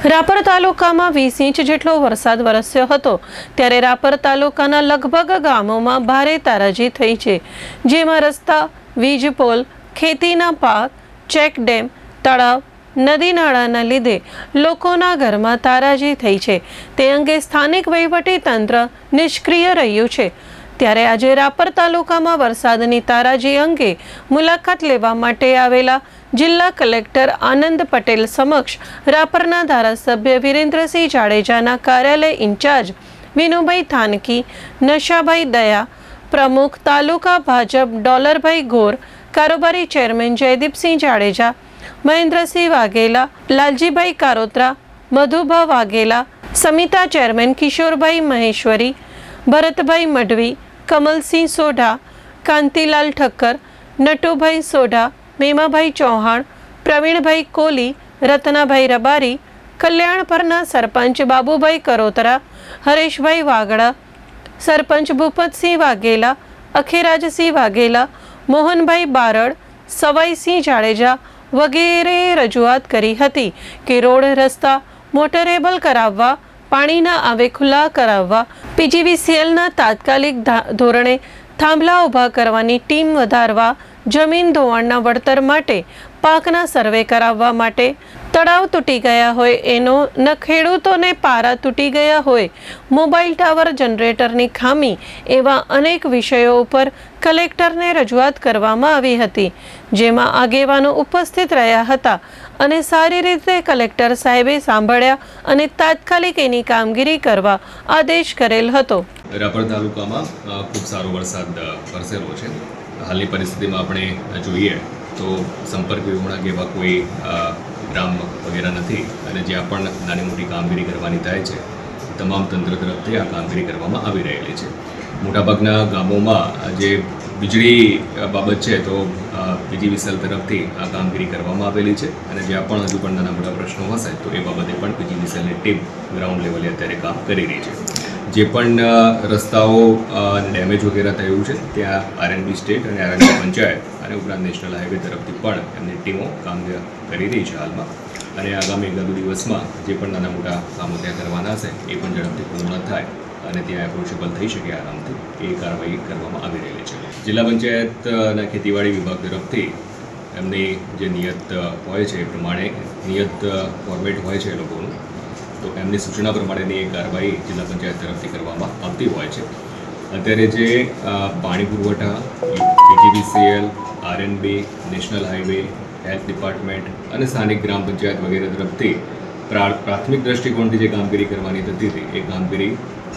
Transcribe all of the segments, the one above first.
રાપર તાલુકામાં 20 ઇંચ જેટલો વરસાદ વરસ્યો હતો ત્યારે રાપર તાલુકાના લગભગ ગામોમાં ભારે તારાજી થઈ છે, જેમાં રસ્તા, વીજ પોલ, ખેતીના પાક, ચેક ડેમ, તળાવ, નદી નાળાના લીધે લોકોના ઘરમાં તારાજી થઈ છે. તે અંગે સ્થાનિક વહીવટી તંત્ર નિષ્ક્રિય રહ્યું છે. ત્યારે આજે રાપર તાલુકામાં વરસાદની તારાજી અંગે મુલાકાત લેવા માટે આવેલા જિલ્લા કલેક્ટર આનંદ પટેલ સમક્ષ રાપરના ધારાસભ્ય વિરેન્દ્રસિંહ જાડેજાના કાર્યાલય ઇન્ચાર્જ વિનુભાઈ થાનકી, નશાભાઈ દયા, પ્રમુખ તાલુકા ભાજપ ડોલરભાઈ ગોર, કારોબારી ચેરમેન જયદીપસિંહ જાડેજા, મહેન્દ્રસિંહ વાઘેલા, લાલજીભાઈ કારોત્રા, મધુભા વાઘેલા, સમિતા ચેરમેન કિશોરભાઈ મહેશ્વરી, ભરતભાઈ મઢવી, કમલસિંહ સોઢા, કાંતિલાલ ઠક્કર, નટુભાઈ સોઢા, મેમાભાઈ ચૌહાણ, પ્રવીણભાઈ કોલી, રત્નાભાઈ રબારી, કલ્યાણપરના સરપંચ બાબુભાઈ કરોતરા, હરેશભાઈ વાગડા, સરપંચ ભૂપતસિંહ વાઘેલા, અખેરાજસિંહ વાઘેલા, મોહનભાઈ બારડ, સવાઈસિંહ જાડેજા વગેરેએ રજૂઆત કરી હતી કે રોડ રસ્તા મોટરેબલ કરાવવા, પાણીના આવે ખુલ્લા કરાવવા, પીજીવીસીએલના તાત્કાલિક ધોરણે થાંભલા ઊભા કરવાની ટીમ વધારવા, જમીન ધોવાણના વળતર માટે પાકના સર્વે કરાવવા માટે, તળાવ તૂટી ગયા હોય એનો ન ખેડૂતોને પારા તૂટી ગયા હોય, મોબાઈલ ટાવર જનરેટરની ખામી એવા અનેક વિષયો ઉપર કલેક્ટરને રજૂઆત કરવામાં આવી હતી, જેમાં આગેવાનો ઉપસ્થિત રહ્યા હતા અને સારી રીતે કલેક્ટર સાહેબે સાંભળ્યા અને તાત્કાલિક એની કામગીરી કરવા આદેશ કરેલ હતો. રાપર તાલુકામાં ખૂબ સારો વરસાદ વરસેલો છે. હાલની પરિસ્થિતિમાં આપણે જોઈએ તો સંપર્ક વિહોણા જેવા કોઈ ગ્રામ વગેરે નથી અને જ્યાં પણ નાની મોટી કામગીરી કરવાની થાય છે તમામ તંત્ર તરફથી આ કામગીરી કરવામાં આવી રહેલી છે. મોટાભાગના ગામોમાં જે વીજળી બાબત છે તો પીજીવીસીએલ તરફથી આ કામગીરી કરવામાં આવેલી છે અને જ્યાં પણ હજુ પણ નાના મોટા પ્રશ્નો હશે તો એ બાબતે પણ પીજીવીસીએલની ટીમ ગ્રાઉન્ડ લેવલે અત્યારે કામ કરી રહી છે. જે પણ રસ્તાઓ ડેમેજ વગેરે થયું છે ત્યાં આરએનબી સ્ટેટ અને આરએનબી પંચાયત અને ઉપરાંત નેશનલ હાઈવે તરફથી પણ એમની ટીમો કામ કરી રહી છે હાલમાં, અને આગામી એકાદ દિવસમાં જે પણ નાના મોટા કામો ત્યાં કરવાના હશે એ પણ ઝડપથી પૂર્ણ થાય અને ત્યાં એપ્રોચેબલ થઈ શકે આરામથી એ કાર્યવાહી કરવામાં આવી રહેલી છે. જિલ્લા પંચાયત અને ખેતીવાડી વિભાગ તરફથી એમની જે નિયત હોય છે એ પ્રમાણે નિયત ફોર્મેટ હોય છે એ લોકોનું, તો એમની સૂચના પ્રમાણેની એ કાર્યવાહી જિલ્લા પંચાયત તરફથી કરવામાં આવતી હોય છે. અત્યારે જે પાણી પુરવઠા, PGVCL, RNB, national highway, health department અને સ્થાનિક ગ્રામ પંચાયત વગેરે તરફથી પ્રાથમિક દ્રષ્ટિકોણથી જે કામગીરી કરવાની થતી હતી એ કામગીરી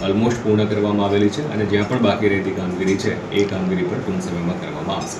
ઓલમોસ્ટ પૂર્ણ કરવામાં આવેલી છે અને જ્યાં પણ બાકી રહેતી કામગીરી છે એ કામગીરી પણ ટૂંક સમયમાં કરવામાં આવશે.